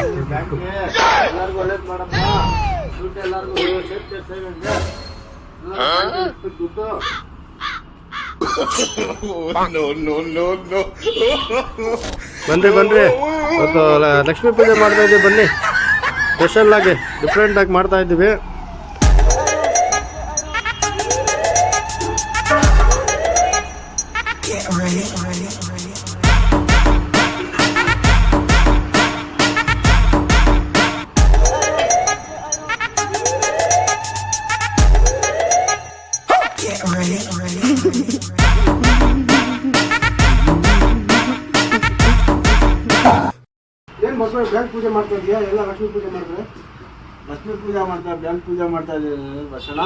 ಎಲ್ಲರಿಗೂ ಒಳ್ಳೇದು ಮಾಡಪ್ಪ. ದುಡ್ಡು ಎಲ್ಲರಿಗೂ ದುಡ್ಡು ಬನ್ರಿ ಇವತ್ತು ಲಕ್ಷ್ಮೀ ಪೂಜೆ ಮಾಡ್ತಾ ಇದ್ದೀವಿ. ಬನ್ನಿ, ಸ್ಪೆಷಲ್ ಆಗಿ ಡಿಫ್ರೆಂಟ್ ಆಗಿ ಮಾಡ್ತಾ ಇದ್ದೀವಿ. ಏನ್ ಮಕ್ಕಳು ಬ್ಯಾಂಕ್ ಪೂಜೆ ಮಾಡ್ತಾ ಇದೀಯಾ? ಎಲ್ಲ ಲಕ್ಷ್ಮೀ ಪೂಜೆ ಮಾಡ್ತಾರೆ. ಲಕ್ಷ್ಮೀ ಪೂಜೆ ಮಾಡ್ತಾರೆ, ಬ್ಯಾಂಕ್ ಪೂಜೆ ಮಾಡ್ತಾ ಇದ್ದೀವಿ. ಬಸಣ್ಣ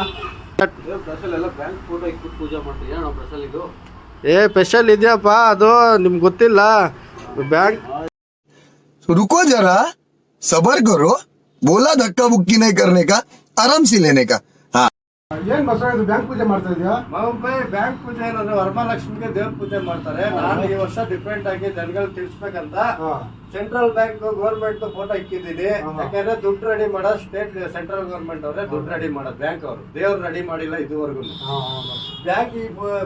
ಬ್ರಸಲ್ ಎಲ್ಲ ಬ್ಯಾಂಕ್ ಫೋಟೋ ಇಟ್ಬಿಟ್ಟು ಪೂಜೆ ಮಾಡ್ತೀಯಾ? ನಾವು ಬ್ರಸಲ್ ಇದು ಸ್ಪೆಷಲ್ ಇದೆಯಪ್ಪ, ಅದು ನಿಮ್ಗೆ ಗೊತ್ತಿಲ್ಲ. ಬ್ಯಾಂಕ್ रुको जरा सबर करो, बोला धक्का बुक्की नहीं करने का, आराम से लेने का। हाँ ಏನ್ ಬಸಣ್ಣ ಇದು ಬ್ಯಾಂಕ್ ಪೂಜೆ ಮಾಡ್ತಾ ಇದೀಯಾ? ಬ್ಯಾಂಕ್ ಪೂಜೆ ಏನಂದ್ರೆ ವರಮಹಾಲಕ್ಷ್ಮಿಗೆ ದೇವ್ರ ಪೂಜೆ ಮಾಡ್ತಾರೆ. ನಾನು ಈ ವರ್ಷ ಡಿಫ್ರೆಂಟ್ ಆಗಿ ಜನಗಳು ತಿಳಿಸ್ಬೇಕಂತ ಸೆಂಟ್ರಲ್ ಬ್ಯಾಂಕ್ ಗೌರ್ಮೆಂಟ್ ಫೋಟೋ ಇಕ್ಕಿದ್ದೀನಿ. ಯಾಕಂದ್ರೆ ದುಡ್ಡು ರೆಡಿ ಮಾಡೋದು ಸ್ಟೇಟ್ ಸೆಂಟ್ರಲ್ ಗೌರ್ಮೆಂಟ್ ಅವರೇ ದುಡ್ಡು ರೆಡಿ ಮಾಡೋದು, ಬ್ಯಾಂಕ್ ಅವರು ದೇವ್ರು ರೆಡಿ ಮಾಡಿಲ್ಲ ಇದುವರೆಗೂ.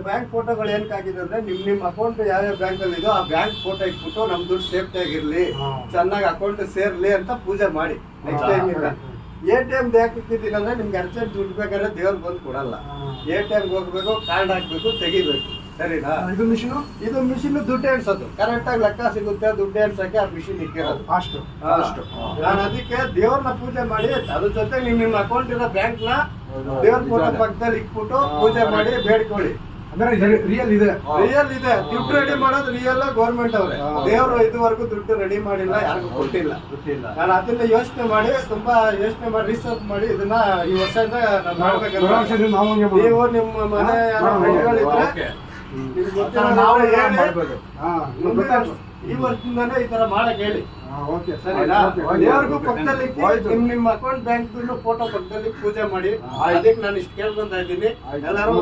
ಬ್ಯಾಂಕ್ ಫೋಟೋಗಳು ಏನಕ್ಕೆ ಆಗಿದೆ ಅಂದ್ರೆ ನಿಮ್ ಅಕೌಂಟ್ ಯಾವ್ಯಾವ ಬ್ಯಾಂಕ್ ಅಲ್ಲಿ ಇದೋ ಆ ಬ್ಯಾಂಕ್ ಫೋಟೋ ಇಟ್ಬಿಟ್ಟು ನಮ್ ದುಡ್ಡು ಸೇಫ್ಟಿ ಆಗಿರ್ಲಿ, ಚೆನ್ನಾಗಿ ಅಕೌಂಟ್ ಸೇರ್ಲಿ ಅಂತ ಪೂಜೆ ಮಾಡಿ. ನೆಕ್ಸ್ಟ್ ಟೈಮ್ ಇಲ್ಲ ATM ಯಾಕೆ ಇಟ್ಟಿದ್ದೀನಿ ಅಂದ್ರೆ ನಿಮ್ಗೆ ಅರ್ಜೆಂಟ್ ದುಡ್ಡು ಬೇಕಾದ್ರೆ ದೇವ್ರು ಬಂದು ಕೊಡಲ್ಲ. ATM ಹೋಗ್ಬೇಕು, ಕಾರ್ಡ್ ಹಾಕ್ಬೇಕು, ತೆಗಿಬೇಕು. ಸರಿನಾ? ಇದು ಮಿಷಿನ್ ದುಡ್ಡು ಎಣ್ಸೋದು ಕರೆಕ್ಟ್ ಆಗಿ ಲೆಕ್ಕ ಸಿಗುತ್ತೆ. ದುಡ್ಡು ಎಣ್ಸಕ್ಕೆ ಆ ಮಿಷಿನ್ ಇಕ್ಕಿರೋದು ಅಷ್ಟು. ನಾನು ಅದಕ್ಕೆ ದೇವ್ರನ್ನ ಪೂಜೆ ಮಾಡಿ ಅದ್ರ ಜೊತೆ ನಿಮ್ಮ ಅಕೌಂಟ್ ಇರೋ ಬ್ಯಾಂಕ್ ನ ದೇವ್ರ ಫೋಟೋ ಪಕ್ಕದಲ್ಲಿ ಇಕ್ಬಿಟ್ಟು ಪೂಜೆ ಮಾಡಿ ಬೇಡ್ಕೊಳ್ಳಿ. ರಿಯಲ್ ಇದೆ ದುಡ್ಡು ರೆಡಿ ಮಾಡೋದು ರಿಯಲ್ ಗೌರ್ಮೆಂಟ್ ಅವ್ರೆ. ದೇವ್ರು ಇದುವರೆಗೂ ದುಡ್ಡು ರೆಡಿ ಮಾಡಿಲ್ಲ, ಯಾರಿಗೂ ಕೊಟ್ಟಿಲ್ಲ. ನಾನು ಅದನ್ನ ಯೋಚನೆ ಮಾಡಿ ತುಂಬಾ ಯೋಚನೆ ಮಾಡಿ ರಿಸರ್ಚ್ ಮಾಡಿ ಇದನ್ನ ಈ ವರ್ಷದಿಂದ ನಾನು ಮಾಡ್ಬೇಕಂತ. ನೀವು ನಿಮ್ಮ ಮನೆ ಯಾರೋ ಫ್ರೆಂಡ್ಗಳಿದ್ರೆ ಈ ವರ್ಷದಿಂದಾನೇ ಈ ತರ ಮಾಡಕ್ ಹೇಳಿ. ಸರಿನಾ? ದೇವ್ರಿಗೂ ಪಕ್ಕದಲ್ಲಿ ನಿಮ್ಮ ಅಕೌಂಟ್ ಬ್ಯಾಂಕ್ ಫೋಟೋ ಪಕ್ಕದಲ್ಲಿ ಪೂಜೆ ಮಾಡಿ. ಅದಕ್ಕೆ ನಾನು ಇಷ್ಟು ಕೇಳ್ಕೊಂತ ಇದ್ದೀನಿ ಎಲ್ಲರೂ.